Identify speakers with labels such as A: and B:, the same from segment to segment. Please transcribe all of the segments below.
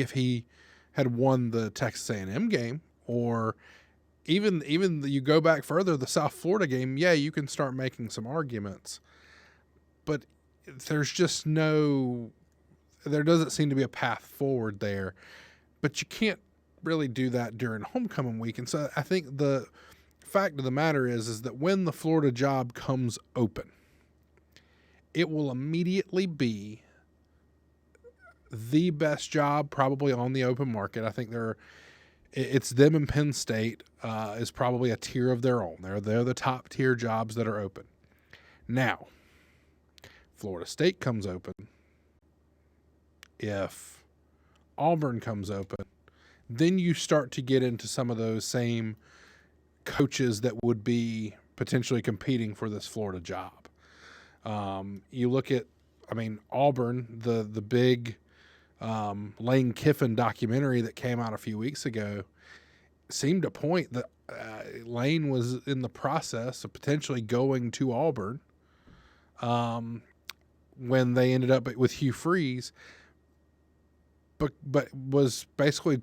A: if he had won the Texas A&M game, or even you go back further, the South Florida game, yeah, you can start making some arguments. But there's just there doesn't seem to be a path forward there. But you can't really do that during homecoming week. And so I think the fact of the matter is that when the Florida job comes open, it will immediately be the best job probably on the open market. I think it's them and Penn State is probably a tier of their own. They're the top tier jobs that are open. Now, Florida State comes open. If Auburn comes open, then you start to get into some of those same coaches that would be potentially competing for this Florida job. You look at, Auburn, the big Lane Kiffin documentary that came out a few weeks ago seemed to point that Lane was in the process of potentially going to Auburn when they ended up with Hugh Freeze, but was basically,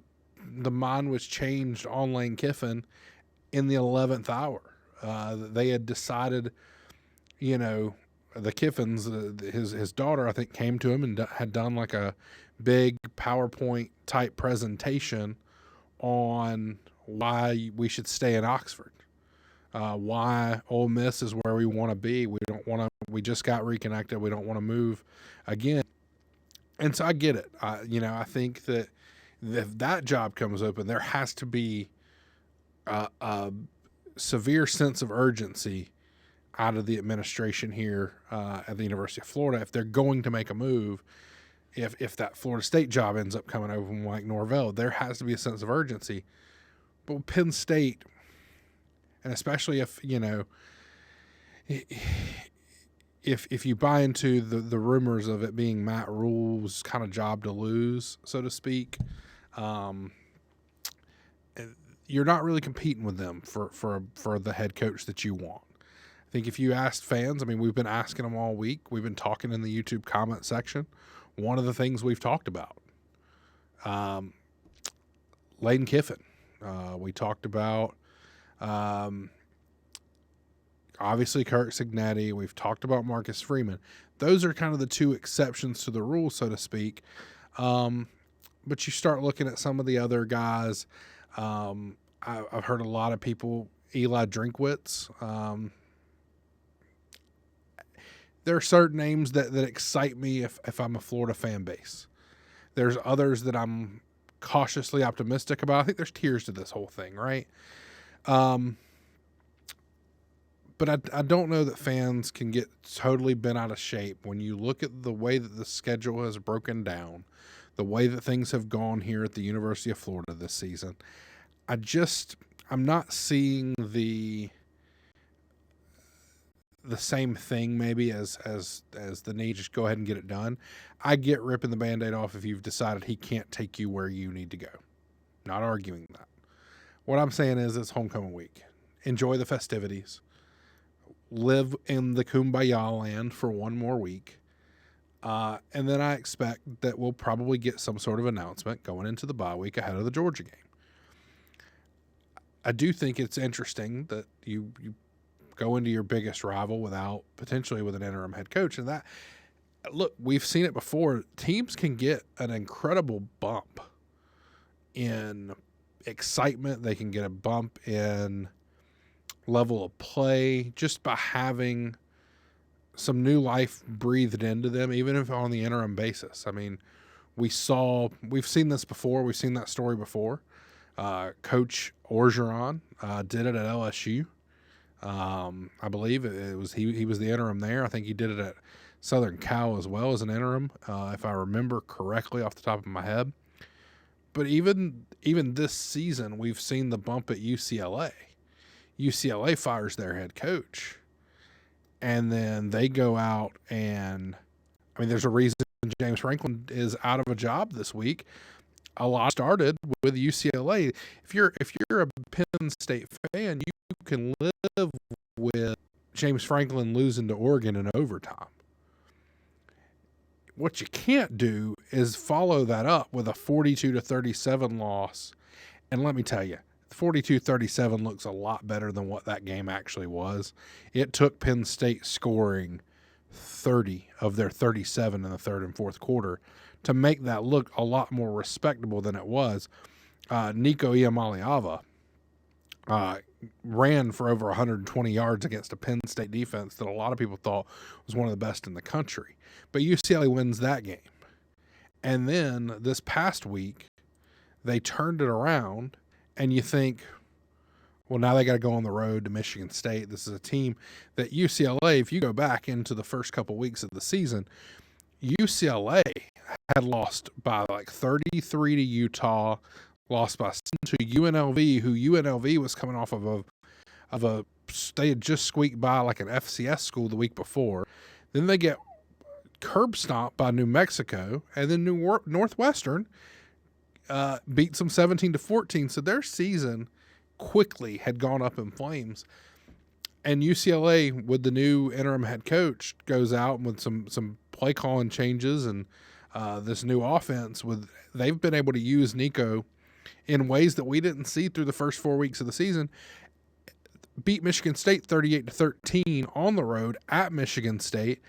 A: the mind was changed on Lane Kiffin in the 11th hour. They had decided, the Kiffins, his daughter, I think, came to him and had done like a big PowerPoint type presentation on why we should stay in Oxford, why Ole Miss is where we want to be. We just got reconnected. We don't want to move again. And so I get it. I think that if that job comes open, there has to be a severe sense of urgency out of the administration here at the University of Florida if they're going to make a move. If that Florida State job ends up coming open like Norvell, there has to be a sense of urgency. But with Penn State, and especially if you buy into the rumors of it being Matt Rule's kind of job to lose, so to speak, you're not really competing with them for the head coach that you want. I think if you asked fans, we've been asking them all week. We've been talking in the YouTube comment section. One of the things we've talked about, Lane Kiffin. We talked about, obviously, Kirk Cignetti. We've talked about Marcus Freeman. Those are kind of the two exceptions to the rule, so to speak. But you start looking at some of the other guys. I've heard a lot of people, Eli Drinkwitz. There are certain names that excite me if I'm a Florida fan base. There's others that I'm cautiously optimistic about. I think there's tiers to this whole thing, right? But I don't know that fans can get totally bent out of shape when you look at the way that the schedule has broken down, the way that things have gone here at the University of Florida this season. I'm not seeing the same thing maybe as the need to go ahead and get it done. I get ripping the Band-Aid off if you've decided he can't take you where you need to go. Not arguing that. What I'm saying is it's homecoming week. Enjoy the festivities. Live in the kumbaya land for one more week. And then I expect that we'll probably get some sort of announcement going into the bye week ahead of the Georgia game. I do think it's interesting that you go into your biggest rival with an interim head coach. And that, look, we've seen it before. Teams can get an incredible bump in excitement. They can get a bump in level of play just by having some new life breathed into them, even if on the interim basis. We've seen this before. We've seen that story before. Coach Orgeron did it at LSU. I believe it was he was the interim there. I think he did it at Southern Cal as well as an interim, if I remember correctly off the top of my head. But even this season, we've seen the bump at UCLA. UCLA fires their head coach, and then they go out and there's a reason James Franklin is out of a job this week. A lot started with UCLA. If you're a Penn State fan, you can live with James Franklin losing to Oregon in overtime. What you can't do is follow that up with a 42-37 loss. And let me tell you, 42-37 looks a lot better than what that game actually was. It took Penn State scoring 30 of their 37 in the third and fourth quarter to make that look a lot more respectable than it was. Nico Iamaleava ran for over 120 yards against a Penn State defense that a lot of people thought was one of the best in the country. But UCLA wins that game. And then this past week, they turned it around, and you think, well, now they got to go on the road to Michigan State. This is a team that UCLA, if you go back into the first couple weeks of the season, UCLA had lost by like 33 to Utah, lost by 7 to UNLV, who UNLV was coming off of they had just squeaked by like an FCS school the week before. Then they get curb stomped by New Mexico, and then Northwestern beats them 17-14. So their season quickly had gone up in flames. And UCLA, with the new interim head coach, goes out with some play calling changes and this new offense. They've been able to use Nico in ways that we didn't see through the first 4 weeks of the season. Beat Michigan State 38-13 on the road at Michigan State.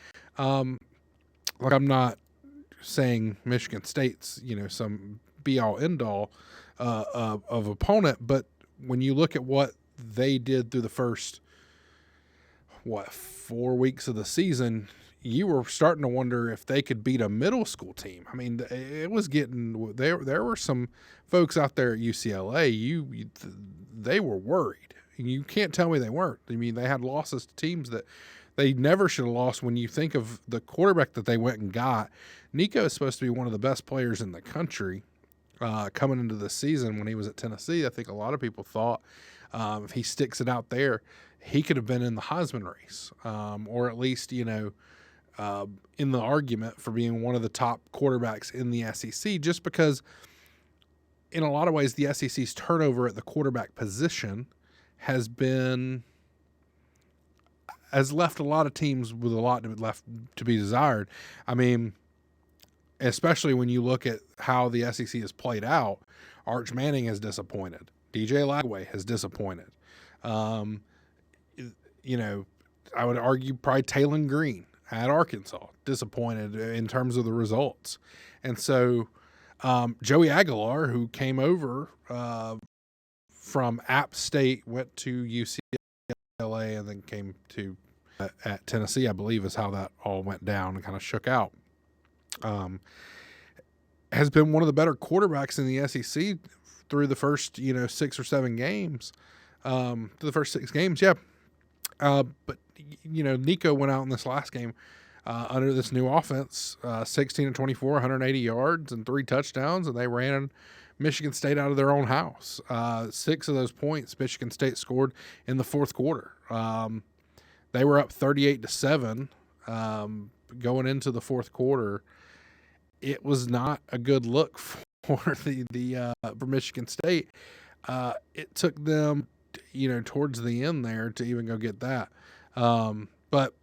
A: Like, I'm not saying Michigan State's, some be-all, end-all of opponent, but when you look at what they did through the first, 4 weeks of the season, you were starting to wonder if they could beat a middle school team. I mean, it was getting there. There were some folks out there at UCLA. They were worried. You can't tell me they weren't. I mean, they had losses to teams that they never should have lost. When you think of the quarterback that they went and got, Nico is supposed to be one of the best players in the country coming into the season. When he was at Tennessee, I think a lot of people thought if he sticks it out there, he could have been in the Heisman race, or at least, in the argument for being one of the top quarterbacks in the SEC, just because in a lot of ways the SEC's turnover at the quarterback position has left a lot of teams with a lot left to be desired. I mean, especially when you look at how the SEC has played out. Arch Manning has disappointed. DJ Lagway has disappointed. I would argue probably Talon Green at Arkansas disappointed in terms of the results. And so Joey Aguilar, who came over from App State, went to UCLA, and then came to at Tennessee, I believe is how that all went down and kind of shook out. Has been one of the better quarterbacks in the SEC through the first, 6 or 7 games. Through the first 6 games, yeah. But Nico went out in this last game under this new offense, 16-24, 180 yards and 3 touchdowns, and they ran Michigan State out of their own house. 6 of those points Michigan State scored in the fourth quarter. They were up 38-7 going into the fourth quarter. It was not a good look for for Michigan State. It took them, towards the end there to even go get that. But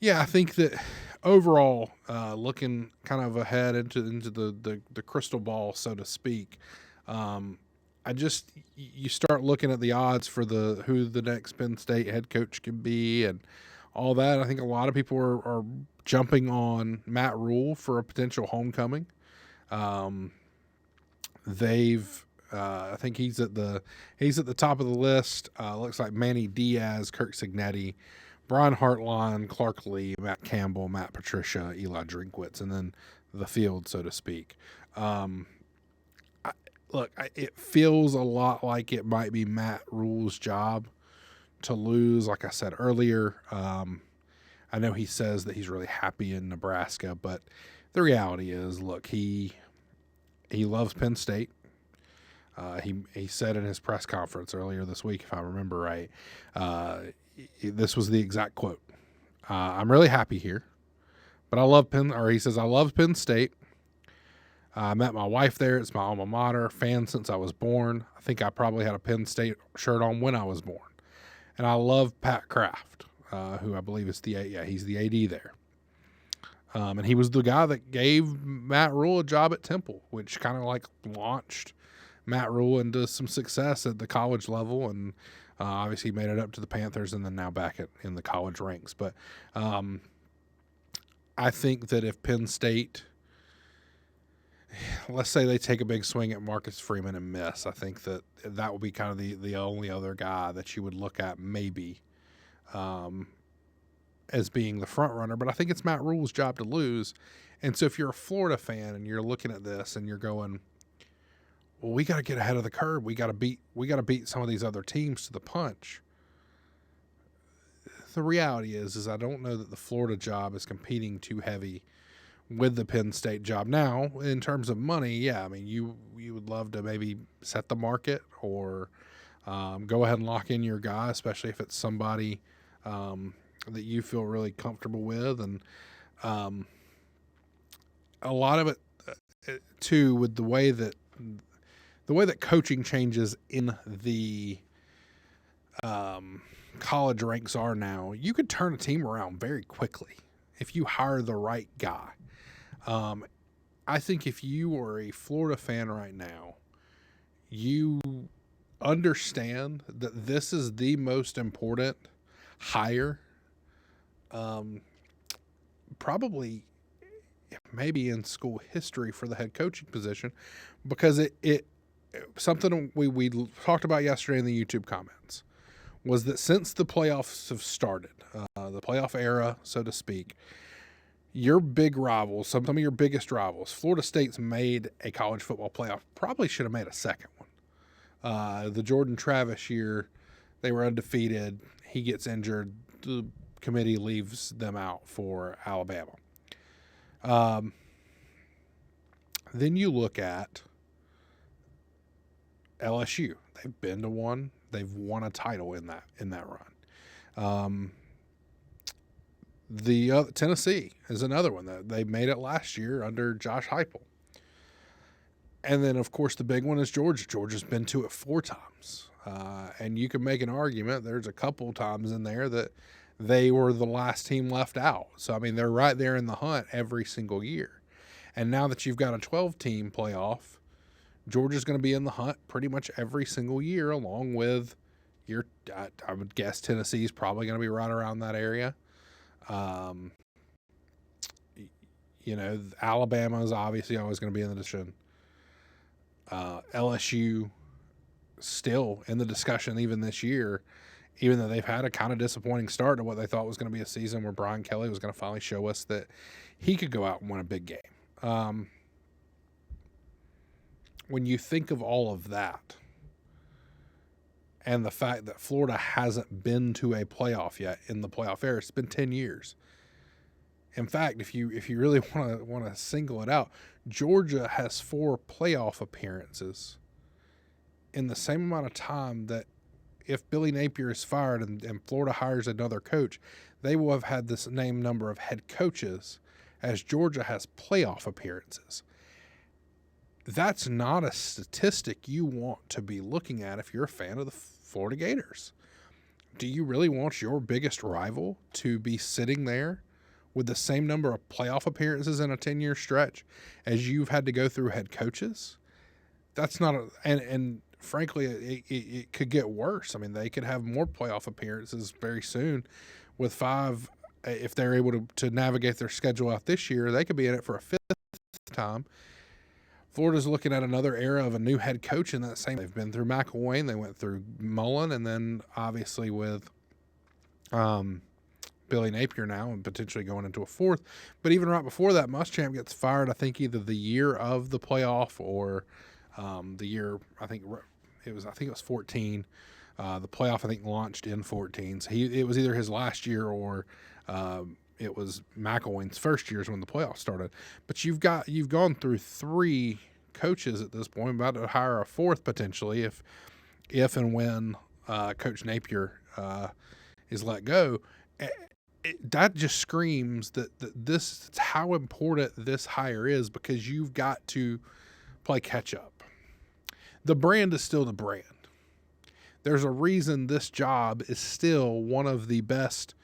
A: yeah, I think that overall, looking kind of ahead into the crystal ball, so to speak, you start looking at the odds for who the next Penn State head coach can be and all that. I think a lot of people are jumping on Matt Rule for a potential homecoming. I think he's at the top of the list. Looks like Manny Diaz, Kirk Cignetti, Brian Hartline, Clark Lee, Matt Campbell, Matt Patricia, Eli Drinkwitz, and then the field, so to speak. It feels a lot like it might be Matt Rule's job to lose. Like I said earlier, I know he says that he's really happy in Nebraska, but the reality is, look, he loves Penn State. He said in his press conference earlier this week, if I remember right, this was the exact quote. I'm really happy here, but I love he says, I love Penn State. I met my wife there. It's my alma mater. Fan since I was born. I think I probably had a Penn State shirt on when I was born. And I love Pat Kraft, who I believe is he's the AD there. And he was the guy that gave Matt Rule a job at Temple, which kind of like launched Matt Rule into some success at the college level. And obviously made it up to the Panthers and then now back in the college ranks. But I think that if Penn State, let's say they take a big swing at Marcus Freeman and miss, I think that would be kind of the only other guy that you would look at maybe as being the front runner. But I think it's Matt Rule's job to lose. And so if you're a Florida fan and you're looking at this and you're going, well, we got to get ahead of the curve. We got to beat some of these other teams to the punch. The reality is I don't know that the Florida job is competing too heavy with the Penn State job. Now, in terms of money, yeah, I mean, you would love to maybe set the market or go ahead and lock in your guy, especially if it's somebody that you feel really comfortable with. And a lot of it, too, with the way that coaching changes in the college ranks are now, you could turn a team around very quickly if you hire the right guy. I think if you are a Florida fan right now, you understand that this is the most important hire, probably maybe in school history for the head coaching position, because it something we talked about yesterday in the YouTube comments was that since the playoffs have started, the playoff era, so to speak, your big rivals, some of your biggest rivals, Florida State's made a college football playoff, probably should have made a second one. The Jordan Travis year, they were undefeated. He gets injured. The committee leaves them out for Alabama. Then you look at LSU. They've been to one. They've won a title in that run. The Tennessee is another one that they made it last year under Josh Heupel. And then, of course, the big one is Georgia. Georgia's been to it 4 times. And you can make an argument. There's a couple times in there that they were the last team left out. So, I mean, they're right there in the hunt every single year. And now that you've got a 12-team playoff, Georgia's going to be in the hunt pretty much every single year, along with I would guess Tennessee's probably going to be right around that area. Alabama is obviously always going to be in the discussion. LSU still in the discussion even this year, even though they've had a kind of disappointing start to what they thought was going to be a season where Brian Kelly was going to finally show us that he could go out and win a big game. When you think of all of that and the fact that Florida hasn't been to a playoff yet in the playoff era, it's been 10 years. In fact, if you really want to single it out, Georgia has 4 playoff appearances in the same amount of time that if Billy Napier is fired and Florida hires another coach, they will have had the same number of head coaches as Georgia has playoff appearances. That's not a statistic you want to be looking at if you're a fan of the Florida Gators. Do you really want your biggest rival to be sitting there with the same number of playoff appearances in a 10-year stretch as you've had to go through head coaches? That's not and frankly, it could get worse. I mean, they could have more playoff appearances very soon with 5. If they're able to navigate their schedule out this year, they could be in it for a 5th time. Florida's looking at another era of a new head coach in that same. They've been through McElwain, they went through Mullen, and then obviously with Billy Napier now and potentially going into a 4th. But even right before that, Muschamp gets fired, I think either the year of the playoff or the year, I think it was 14. The playoff, I think, launched in 14. So it was either his last year or it was McElwain's first years when the playoffs started. But you've gone through 3 coaches at this point, about to hire a 4th potentially if and when Coach Napier is let go. That just screams that this is how important this hire is, because you've got to play catch up. The brand is still the brand. There's a reason this job is still one of the best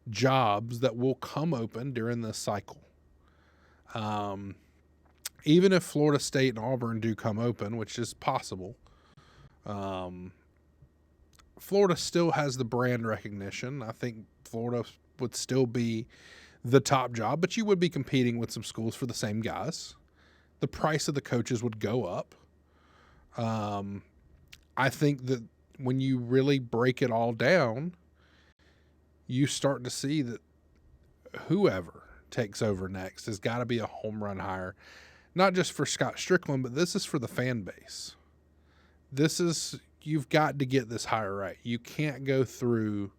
A: jobs that will come open during this cycle. Even if Florida State and Auburn do come open, which is possible, Florida still has the brand recognition. I think Florida would still be the top job, but you would be competing with some schools for the same guys. The price of the coaches would go up. I think that when you really break it all down, you start to see that whoever takes over next has got to be a home run hire, not just for Scott Strickland, but this is for the fan base. You've got to get this hire right. You can't go through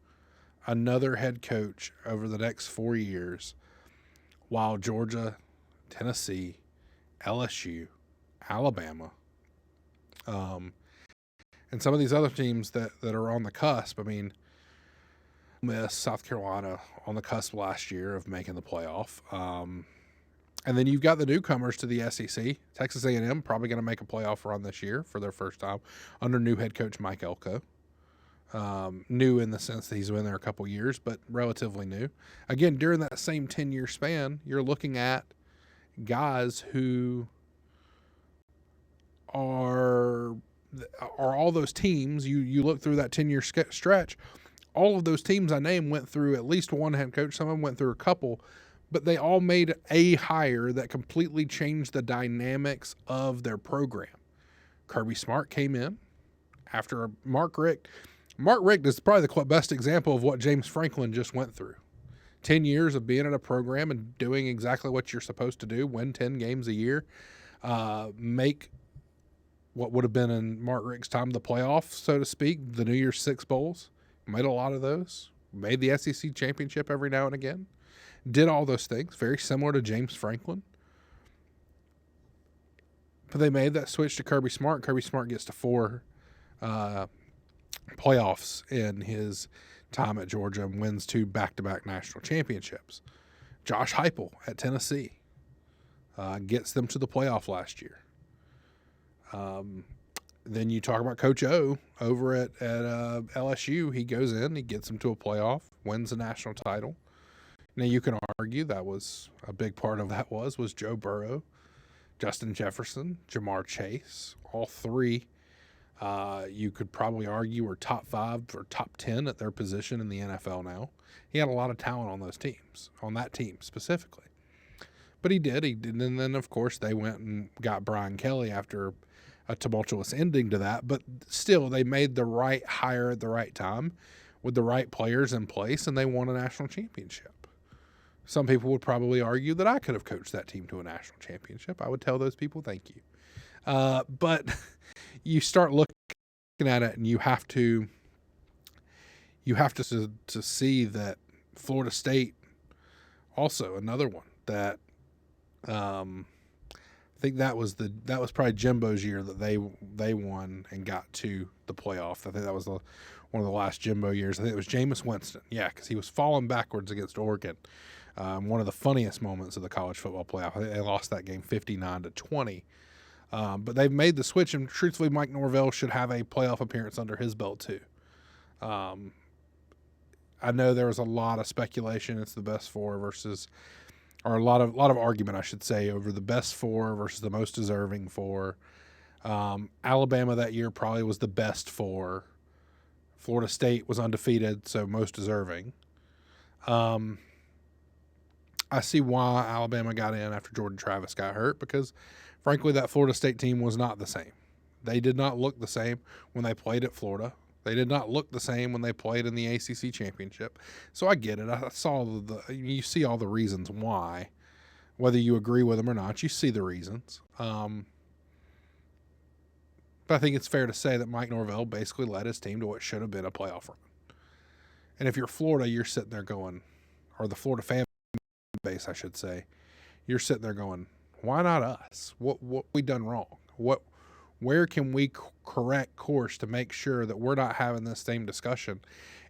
A: another head coach over the next 4 years while Georgia, Tennessee, LSU, Alabama, and some of these other teams that are on the cusp. I mean, Miss South Carolina on the cusp last year of making the playoff. And then you've got the newcomers to the SEC. Texas A&M probably going to make a playoff run this year for their first time under new head coach Mike Elko. New in the sense that he's been there a couple years, but relatively new. Again, during that same 10-year span, you're looking at guys who are all those teams. You look through that 10-year stretch, all of those teams I named went through at least one head coach. Some of them went through a couple, but they all made a hire that completely changed the dynamics of their program. Kirby Smart came in after Mark Richt. Mark Richt is probably the best example of what James Franklin just went through. 10 years of being at a program and doing exactly what you're supposed to do, win 10 games a year, make what would have been in Mark Richt's time the playoff, so to speak, the New Year's Six Bowls. Made a lot of those. Made the SEC championship every now and again. Did all those things, very similar to James Franklin. But they made that switch to Kirby Smart. Kirby Smart gets to 4 playoffs in his time at Georgia and wins 2 back-to-back national championships. Josh Heupel at Tennessee gets them to the playoff last year. Then you talk about Coach O over at LSU. He goes in, he gets them to a playoff, wins the national title. Now you can argue that was a big part of that was Joe Burrow, Justin Jefferson, Jamar Chase, all 3. You could probably argue were top 5 or top 10 at their position in the NFL now. He had a lot of talent on those teams, on that team specifically. But he did. And then, of course, they went and got Brian Kelly after a tumultuous ending to that. But still, they made the right hire at the right time with the right players in place, and they won a national championship. Some people would probably argue that I could have coached that team to a national championship. I would tell those people thank you. But you start looking at it, and you have to see that Florida State, also another one that I think that was probably Jimbo's year that they won and got to the playoff. I think that was one of the last Jimbo years. I think it was Jameis Winston. Yeah, because he was falling backwards against Oregon. One of the funniest moments of the college football playoff. I think they lost that game 59-20. But they've made the switch, and truthfully, Mike Norvell should have a playoff appearance under his belt too. I know there was a lot of speculation. It's the best 4 versus, or a lot of argument, I should say, over the best 4 versus the most deserving 4. Alabama that year probably was the best 4. Florida State was undefeated, so most deserving. I see why Alabama got in after Jordan Travis got hurt, because frankly, that Florida State team was not the same. They did not look the same when they played at Florida. They did not look the same when they played in the ACC championship. So I get it. I saw you see all the reasons why, whether you agree with them or not. You see the reasons. But I think it's fair to say that Mike Norvell basically led his team to what should have been a playoff run. And if you're Florida, you're sitting there going, or the Florida fan base, I should say, you're sitting there going, why not us? What we done wrong? Where can we correct course to make sure that we're not having this same discussion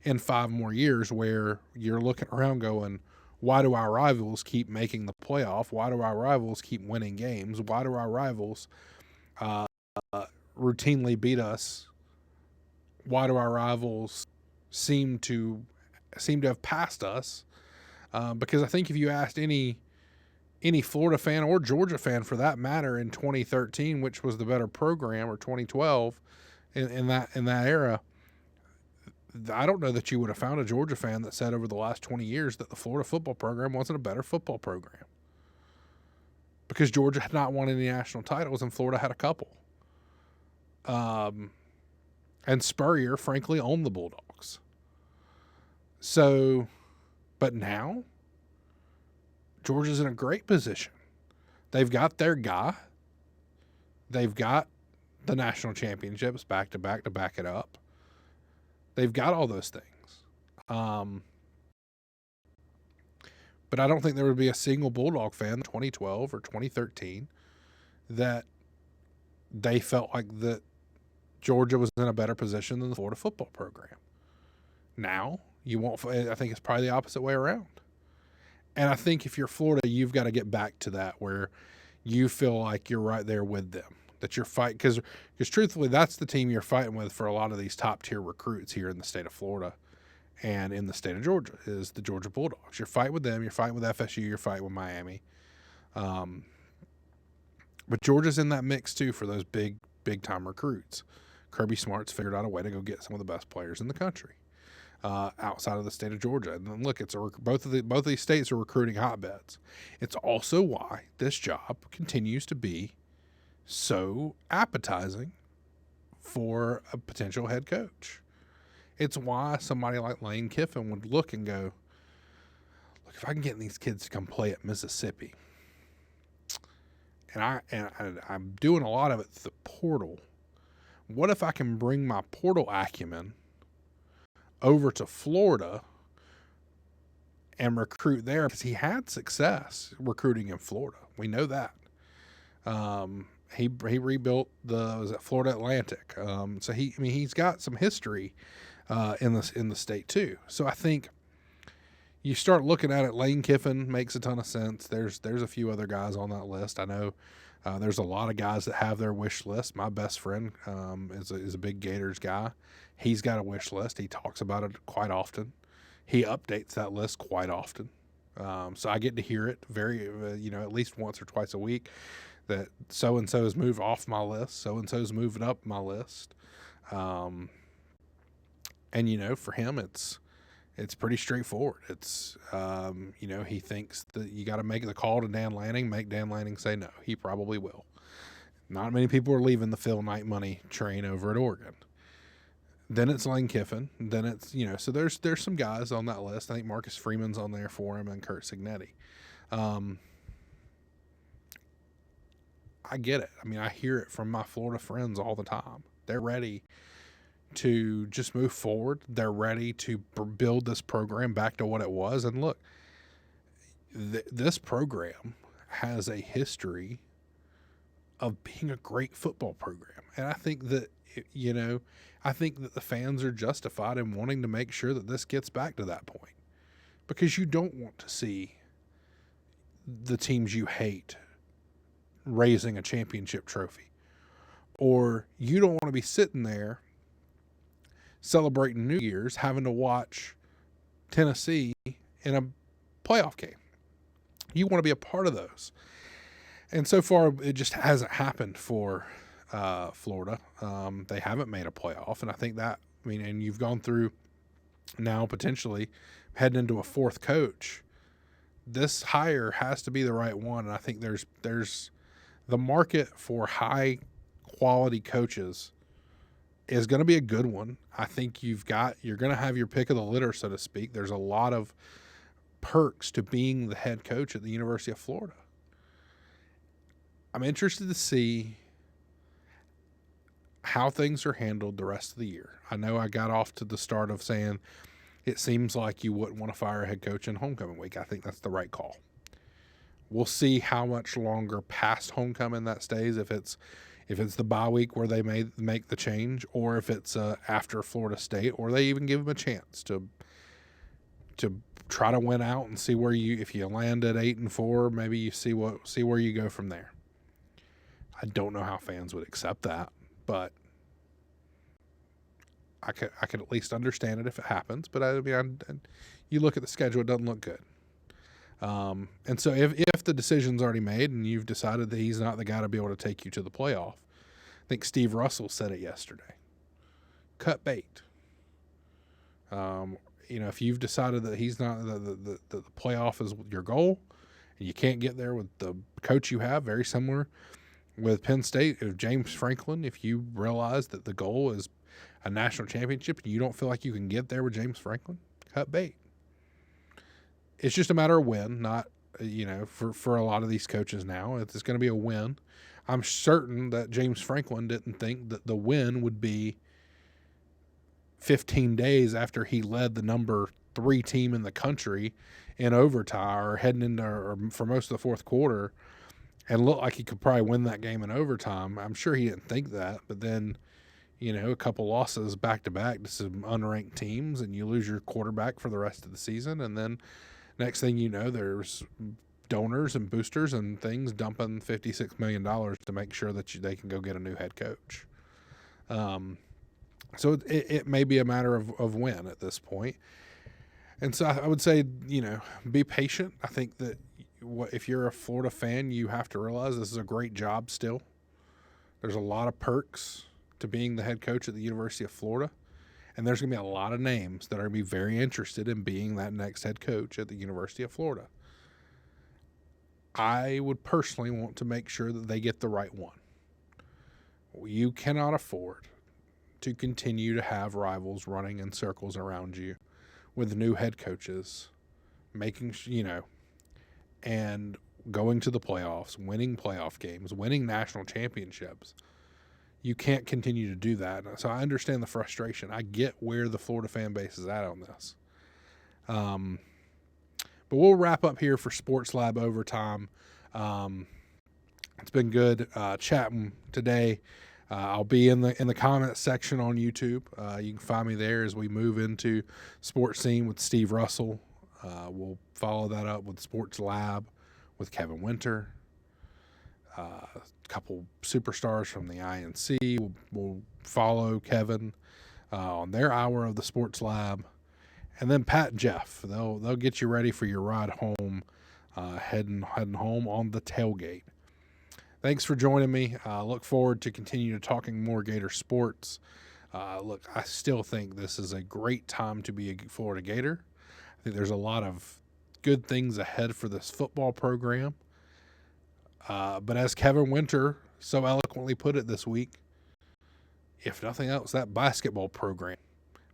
A: in 5 more years, where you're looking around going, why do our rivals keep making the playoff? Why do our rivals keep winning games? Why do our rivals routinely beat us? Why do our rivals seem to have passed us? Because I think if you asked any any Florida fan or Georgia fan for that matter in 2013, which was the better program, or 2012 in that era, I don't know that you would have found a Georgia fan that said over the last 20 years that the Florida football program wasn't a better football program, because Georgia had not won any national titles and Florida had a couple. And Spurrier, frankly, owned the Bulldogs. So, but now Georgia's in a great position. They've got their guy. They've got the national championships back to back it up. They've got all those things. But I don't think there would be a single Bulldog fan in 2012 or 2013 that they felt like that Georgia was in a better position than the Florida football program. Now, you won't. I think it's probably the opposite way around. And I think if you're Florida, you've got to get back to that where you feel like you're right there with them, that you're fighting. Because truthfully, that's the team you're fighting with for a lot of these top-tier recruits here in the state of Florida and in the state of Georgia, is the Georgia Bulldogs. You're fighting with them. You're fighting with FSU. You're fighting with Miami. But Georgia's in that mix, too, for those big-time recruits. Kirby Smart's figured out a way to go get some of the best players in the country outside of the state of Georgia. And look, both of these states are recruiting hotbeds. It's also why this job continues to be so appetizing for a potential head coach. It's why somebody like Lane Kiffin would look and go, look, if I can get these kids to come play at Mississippi, and I'm doing a lot of it through the portal, what if I can bring my portal acumen over to Florida and recruit there? Because he had success recruiting in Florida. We know that. He rebuilt was it Florida Atlantic. So he's got some history in the state too. So I think you start looking at it. Lane Kiffin makes a ton of sense. There's a few other guys on that list. I know there's a lot of guys that have their wish list. My best friend is a big Gators guy. He's got a wish list. He talks about it quite often. He updates that list quite often. So I get to hear it at least once or twice a week, that so-and-so's moved off my list, so-and-so's moving up my list. And, for him, it's pretty straightforward. It's, he thinks that you got to make the call to Dan Lanning, make Dan Lanning say no. He probably will. Not many people are leaving the Phil Knight money train over at Oregon. Then it's Lane Kiffin. Then it's, so there's some guys on that list. I think Marcus Freeman's on there for him, and Kurt Signetti. I get it. I hear it from my Florida friends all the time. They're ready to just move forward. They're ready to build this program back to what it was. And look, this program has a history of being a great football program. And I think that, the fans are justified in wanting to make sure that this gets back to that point, because you don't want to see the teams you hate raising a championship trophy, or you don't want to be sitting there celebrating New Year's having to watch Tennessee in a playoff game. You want to be a part of those. And so far, it just hasn't happened for Florida. They haven't made a playoff. And I think that, and you've gone through now potentially heading into a fourth coach. This hire has to be the right one. And I think there's the market for high quality coaches is going to be a good one. I think you're going to have your pick of the litter, so to speak. There's a lot of perks to being the head coach at the University of Florida. I'm interested to see how things are handled the rest of the year. I know I got off to the start of saying it seems like you wouldn't want to fire a head coach in homecoming week. I think that's the right call. We'll see how much longer past homecoming that stays, if it's the bye week where they may make the change, or if it's after Florida State, or they even give them a chance to try to win out and see where if you land at 8-4, maybe you see where you go from there. I don't know how fans would accept that, but I could at least understand it if it happens. But you look at the schedule, it doesn't look good. And so if the decision's already made and you've decided that he's not the guy to be able to take you to the playoff, I think Steve Russell said it yesterday. Cut bait. If you've decided that he's not the playoff is your goal, and you can't get there with the coach you have, very similar with Penn State, if James Franklin, if you realize that the goal is a national championship and you don't feel like you can get there with James Franklin, cut bait. It's just a matter of when, not, for a lot of these coaches now, it's going to be a win. I'm certain that James Franklin didn't think that the win would be 15 days after he led the number 3 team in the country in overtime or heading into or for most of the fourth quarter and looked like he could probably win that game in overtime. I'm sure he didn't think that, but then, a couple losses back to back to some unranked teams and you lose your quarterback for the rest of the season. And then next thing you know, there's donors and boosters and things dumping $56 million to make sure that they can go get a new head coach. So it may be a matter of when at this point. And so I would say, be patient. I think that if you're a Florida fan, you have to realize this is a great job still. There's a lot of perks to being the head coach at the University of Florida. And there's going to be a lot of names that are going to be very interested in being that next head coach at the University of Florida. I would personally want to make sure that they get the right one. You cannot afford to continue to have rivals running in circles around you with new head coaches, making, and going to the playoffs, winning playoff games, winning national championships. You can't continue to do that. So I understand the frustration. I get where the Florida fan base is at on this. But we'll wrap up here for Sports Lab Overtime. It's been good chatting today. I'll be in the comments section on YouTube. You can find me there as we move into Sports Scene with Steve Russell. We'll follow that up with Sports Lab with Kevin Winter. A couple superstars from the INC. We'll follow Kevin on their hour of the Sports Lab. And then Pat and Jeff. They'll get you ready for your ride home, heading home on the tailgate. Thanks for joining me. Look forward to continue talking more Gator sports. Look, I still think this is a great time to be a Florida Gator. I think there's a lot of good things ahead for this football program. But as Kevin Winter so eloquently put it this week, if nothing else, that basketball program,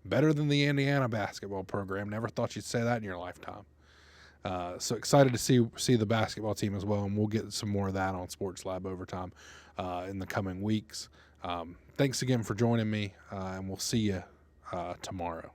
A: better than the Indiana basketball program. Never thought you'd say that in your lifetime. So excited to see the basketball team as well, and we'll get some more of that on Sports Lab Overtime in the coming weeks. Thanks again for joining me, and we'll see you tomorrow.